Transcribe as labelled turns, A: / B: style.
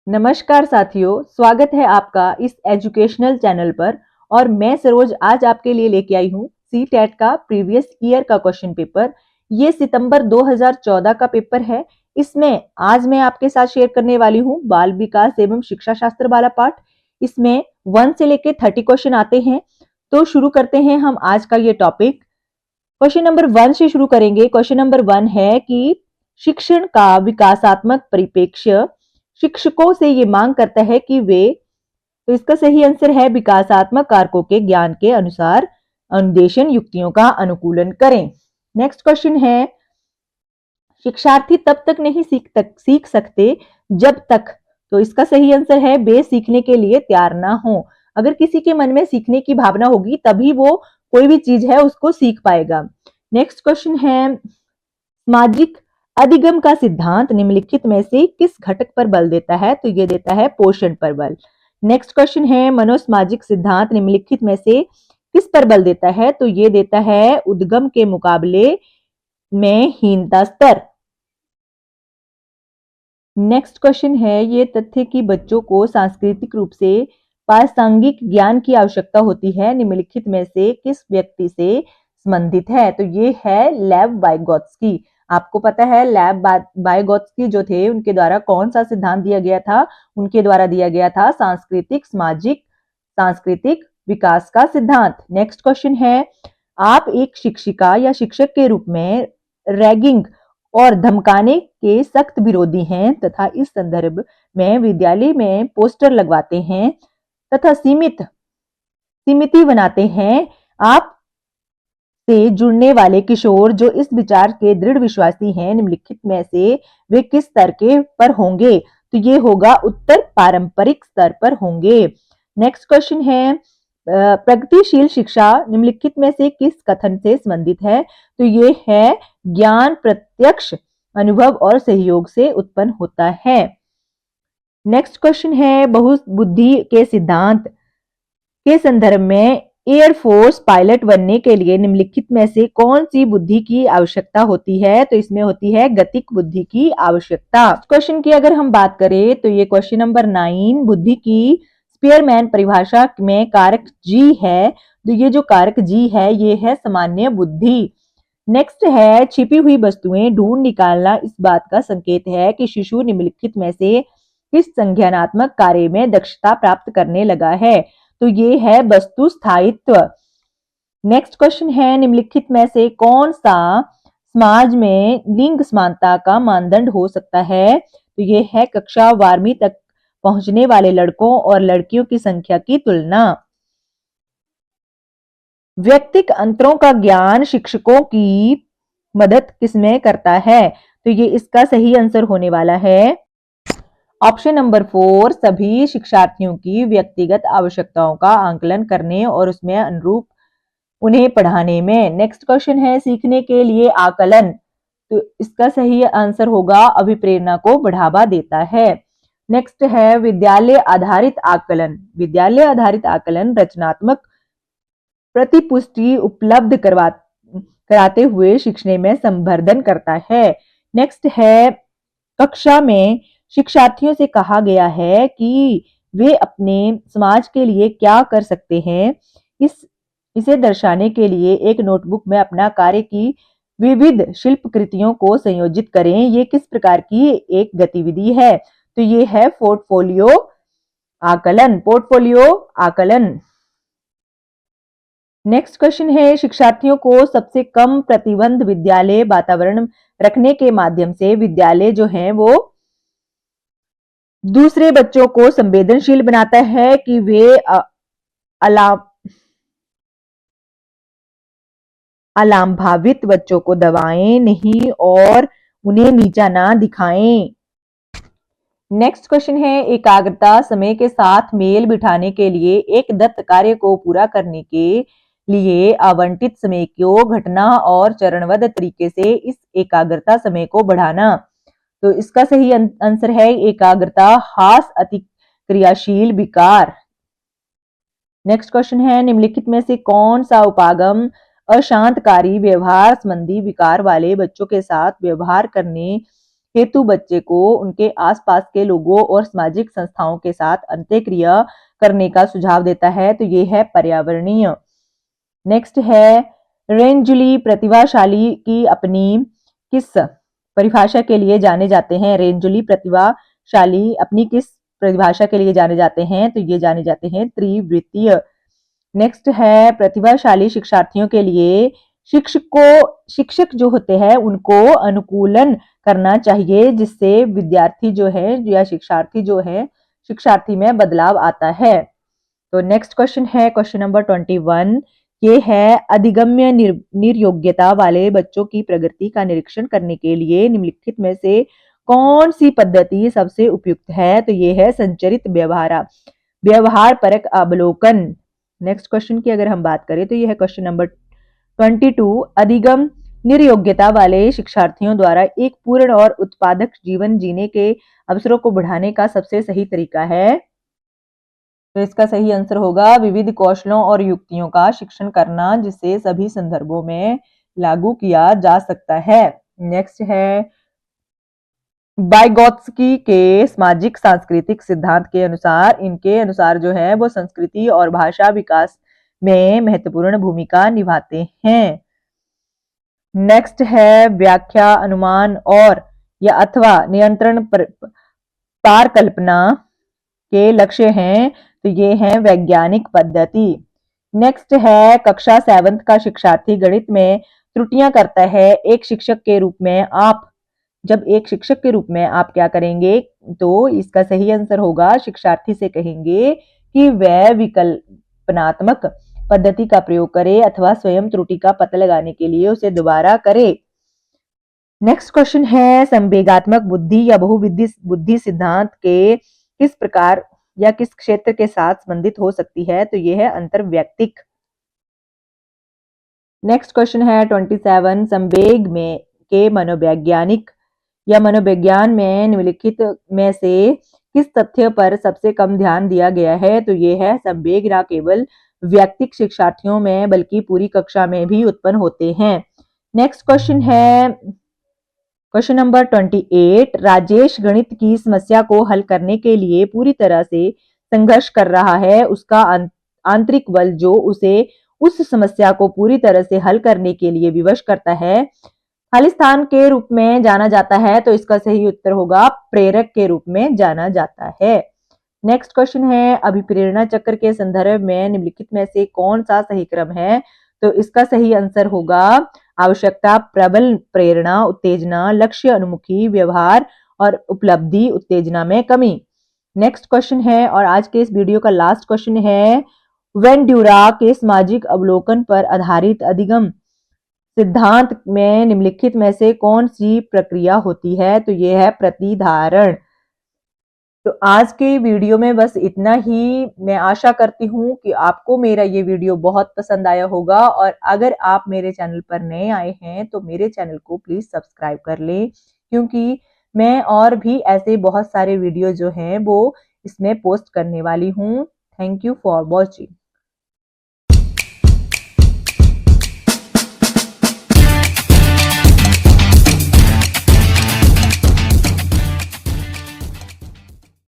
A: नमस्कार साथियों, स्वागत है आपका इस एजुकेशनल चैनल पर। और मैं सरोज आज आपके लिए लेके आई हूँ सी-टेट का प्रीवियस ईयर का क्वेश्चन पेपर। ये सितंबर 2014 का पेपर है। इसमें आज मैं आपके साथ शेयर करने वाली हूँ बाल विकास एवं शिक्षा शास्त्र वाला पार्ट। इसमें 1 से लेके 30 क्वेश्चन आते हैं। तो शुरू करते हैं हम आज का ये टॉपिक। क्वेश्चन नंबर 1 से शुरू करेंगे। क्वेश्चन नंबर 1 है कि शिक्षण का विकासात्मक परिप्रेक्ष्य शिक्षकों से ये मांग करता है कि वे, तो इसका सही आंसर है विकासात्मक कारकों के ज्ञान के अनुसार अनुदेशन युक्तियों का अनुकूलन करें। नेक्स्ट क्वेश्चन है, शिक्षार्थी तब तक नहीं सीख सकते जब तक, तो इसका सही आंसर है वे सीखने के लिए तैयार ना हो। अगर किसी के मन में सीखने की भावना होगी तभी वो कोई भी चीज है उसको सीख पाएगा। नेक्स्ट क्वेश्चन है, सामाजिक अधिगम का सिद्धांत निम्नलिखित में से किस घटक पर बल देता है, तो ये देता है पोषण पर बल। नेक्स्ट क्वेश्चन है, मनोसामाजिक सिद्धांत निम्नलिखित में से किस पर बल देता है, तो ये देता है उद्गम के मुकाबले में हीनता स्तर। नेक्स्ट क्वेश्चन है, ये तथ्य कि बच्चों को सांस्कृतिक रूप से प्रासंगिक ज्ञान की आवश्यकता होती है निम्नलिखित में से किस व्यक्ति से संबंधित है, तो ये है लेव वाइगोत्स्की। आपको पता है लेव वाइगोत्स्की जो थे उनके द्वारा कौन सा सिद्धांत दिया गया था, उनके द्वारा दिया गया था सांस्कृतिक विकास का सिद्धांत। नेक्स्ट क्वेश्चन है, आप एक शिक्षिका या शिक्षक के रूप में रैगिंग और धमकाने के सख्त विरोधी हैं तथा इस संदर्भ में विद्यालय में पोस्टर लगवाते हैं तथा सीमिति बनाते हैं। आप से जुड़ने वाले किशोर जो इस विचार के दृढ़ विश्वासी हैं निम्नलिखित में से वे किस स्तर के पर होंगे, तो ये होगा उत्तर पारंपरिक स्तर पर होंगे। नेक्स्ट क्वेश्चन है, प्रगतिशील शिक्षा निम्नलिखित में से किस कथन से संबंधित है, तो ये है ज्ञान प्रत्यक्ष अनुभव और सहयोग से उत्पन्न होता है। नेक्स्ट क्वेश्चन है, बहुबुद्धि के सिद्धांत के संदर्भ में एयरफोर्स पायलट बनने के लिए निम्नलिखित में से कौन सी बुद्धि की आवश्यकता होती है, तो इसमें होती है गतिक बुद्धि की आवश्यकता। क्वेश्चन की अगर हम बात करें तो ये क्वेश्चन नंबर 9 बुद्धि की स्पीयरमैन परिभाषा में कारक जी है, तो ये जो कारक जी है ये है सामान्य बुद्धि। नेक्स्ट है, छिपी हुई वस्तुएं ढूंढ निकालना इस बात का संकेत है कि शिशु निम्नलिखित में से किस संज्ञानात्मक कार्य में दक्षता प्राप्त करने लगा है, तो ये है वस्तु स्थायित्व। नेक्स्ट क्वेश्चन है, निम्नलिखित में से कौन सा समाज में लिंग समानता का मानदंड हो सकता है, तो ये है कक्षा 12वीं तक पहुंचने वाले लड़कों और लड़कियों की संख्या की तुलना। व्यक्तिक अंतरों का ज्ञान शिक्षकों की मदद किसमें करता है, तो ये इसका सही आंसर होने वाला है ऑप्शन नंबर 4, सभी शिक्षार्थियों की व्यक्तिगत आवश्यकताओं का आंकलन करने और उसमें अनुरूप उन्हें पढ़ाने में। नेक्स्ट क्वेश्चन है, सीखने के लिए आकलन, तो इसका सही आंसर होगा अभिप्रेरणा को बढ़ावा देता है। नेक्स्ट है, विद्यालय आधारित आकलन रचनात्मक प्रतिपुष्टि उपलब्ध कराते हुए शिक्षण में संवर्धन करता है। नेक्स्ट है, कक्षा में शिक्षार्थियों से कहा गया है कि वे अपने समाज के लिए क्या कर सकते हैं, इसे दर्शाने के लिए एक नोटबुक में अपना कार्य की विविध शिल्प कृतियों को संयोजित करें। ये किस प्रकार की एक गतिविधि है, तो ये है पोर्टफोलियो आकलन। नेक्स्ट क्वेश्चन है, शिक्षार्थियों को सबसे कम प्रतिबंध विद्यालय वातावरण रखने के माध्यम से विद्यालय जो है वो दूसरे बच्चों को संवेदनशील बनाता है कि वे अलाभावित बच्चों को दबाएं नहीं और उन्हें नीचा ना दिखाएं। नेक्स्ट क्वेश्चन है, एकाग्रता समय के साथ मेल बिठाने के लिए एक दत्त कार्य को पूरा करने के लिए आवंटित समय को घटना और चरणबद्ध तरीके से इस एकाग्रता समय को बढ़ाना, तो इसका सही आंसर है एकाग्रता हास अति क्रियाशील विकार। नेक्स्ट क्वेश्चन है, निम्नलिखित में से कौन सा उपागम अशांतकारी व्यवहार संबंधी विकार वाले बच्चों के साथ व्यवहार करने हेतु बच्चे को उनके आसपास के लोगों और सामाजिक संस्थाओं के साथ अंतःक्रिया करने का सुझाव देता है, तो ये है पर्यावरणीय। नेक्स्ट है रेंजुली प्रतिभाशाली की अपनी किस परिभाषा के लिए जाने जाते हैं? रेंजुली प्रतिभाशाली अपनी किस परिभाषा के लिए जाने जाते हैं? तो ये जाने जाते हैं त्रिवृत्तीय। नेक्स्ट है प्रतिभाशाली शिक्षार्थियों के लिए शिक्षक जो होते हैं उनको अनुकूलन करना चाहिए, जिससे विद्यार्थी जो है या शिक्षार्थी जो है शिक्षार्थी में बदलाव आता है। तो नेक्स्ट क्वेश्चन है क्वेश्चन नंबर 21। ये है अधिगम्य निर्योग्यता वाले बच्चों की प्रगति का निरीक्षण करने के लिए निम्नलिखित में से कौन सी पद्धति सबसे उपयुक्त है? तो ये है संचरित व्यवहार परक अवलोकन। नेक्स्ट क्वेश्चन की अगर हम बात करें तो यह है क्वेश्चन नंबर 22। अधिगम निर्योग्यता वाले शिक्षार्थियों द्वारा एक पूर्ण और उत्पादक जीवन जीने के अवसरों को बढ़ाने का सबसे सही तरीका है? तो इसका सही आंसर होगा विविध कौशलों और युक्तियों का शिक्षण करना, जिसे सभी संदर्भों में लागू किया जा सकता है। नेक्स्ट है वाइगोत्स्की के सामाजिक सांस्कृतिक सिद्धांत के अनुसार, इनके अनुसार जो है वो संस्कृति और भाषा विकास में महत्वपूर्ण भूमिका निभाते हैं। नेक्स्ट है व्याख्या, अनुमान और या अथवा नियंत्रण पार कल्पना के लक्ष्य हैं, तो ये है वैज्ञानिक पद्धति। नेक्स्ट है कक्षा 7th का शिक्षार्थी गणित में त्रुटियां करता है, एक शिक्षक के रूप में आप क्या करेंगे? तो इसका सही आंसर होगा शिक्षार्थी से कहेंगे कि वह विकल्पनात्मक पद्धति का प्रयोग करे अथवा स्वयं त्रुटि का पता लगाने के लिए उसे दोबारा करे। नेक्स्ट क्वेश्चन है संवेगात्मक बुद्धि या बहुविधि बुद्धि सिद्धांत के किस प्रकार या किस क्षेत्र के साथ संबंधित हो सकती है? तो यह है अंतर्वैयक्तिक। नेक्स्ट क्वेश्चन है 27। संवेग में के मनोवैज्ञानिक या मनोविज्ञान में निम्नलिखित में से किस तथ्य पर सबसे कम ध्यान दिया गया है? तो ये है संवेग न केवल व्यक्तिक शिक्षार्थियों में बल्कि पूरी कक्षा में भी उत्पन्न होते हैं। नेक्स्ट क्वेश्चन है क्वेश्चन नंबर 28। राजेश गणित की समस्या को हल करने के लिए पूरी तरह से संघर्ष कर रहा है, उसका आंतरिक बल जो उसे उस समस्या को पूरी तरह से हल करने के लिए विवश करता है, खालिस्तान के रूप में जाना जाता है, तो इसका सही उत्तर होगा प्रेरक के रूप में जाना जाता है। नेक्स्ट क्वेश्चन है अभिप्रेरणा चक्र के संदर्भ में निम्नलिखित में से कौन सा सही क्रम है? तो इसका सही आंसर होगा आवश्यकता, प्रबल प्रेरणा, उत्तेजना, लक्ष्य अनुमुखी व्यवहार और उपलब्धि उत्तेजना में कमी। नेक्स्ट क्वेश्चन है और आज के इस वीडियो का लास्ट क्वेश्चन है वेंड्यूरा के सामाजिक अवलोकन पर आधारित अधिगम सिद्धांत में निम्नलिखित में से कौन सी प्रक्रिया होती है? तो यह है प्रतिधारण। तो आज के वीडियो में बस इतना ही। मैं आशा करती हूँ कि आपको मेरा ये वीडियो बहुत पसंद आया होगा, और अगर आप मेरे चैनल पर नए आए हैं तो मेरे चैनल को प्लीज सब्सक्राइब कर लें, क्योंकि मैं और भी ऐसे बहुत सारे वीडियो जो हैं वो इसमें पोस्ट करने वाली हूँ। Thank you for watching.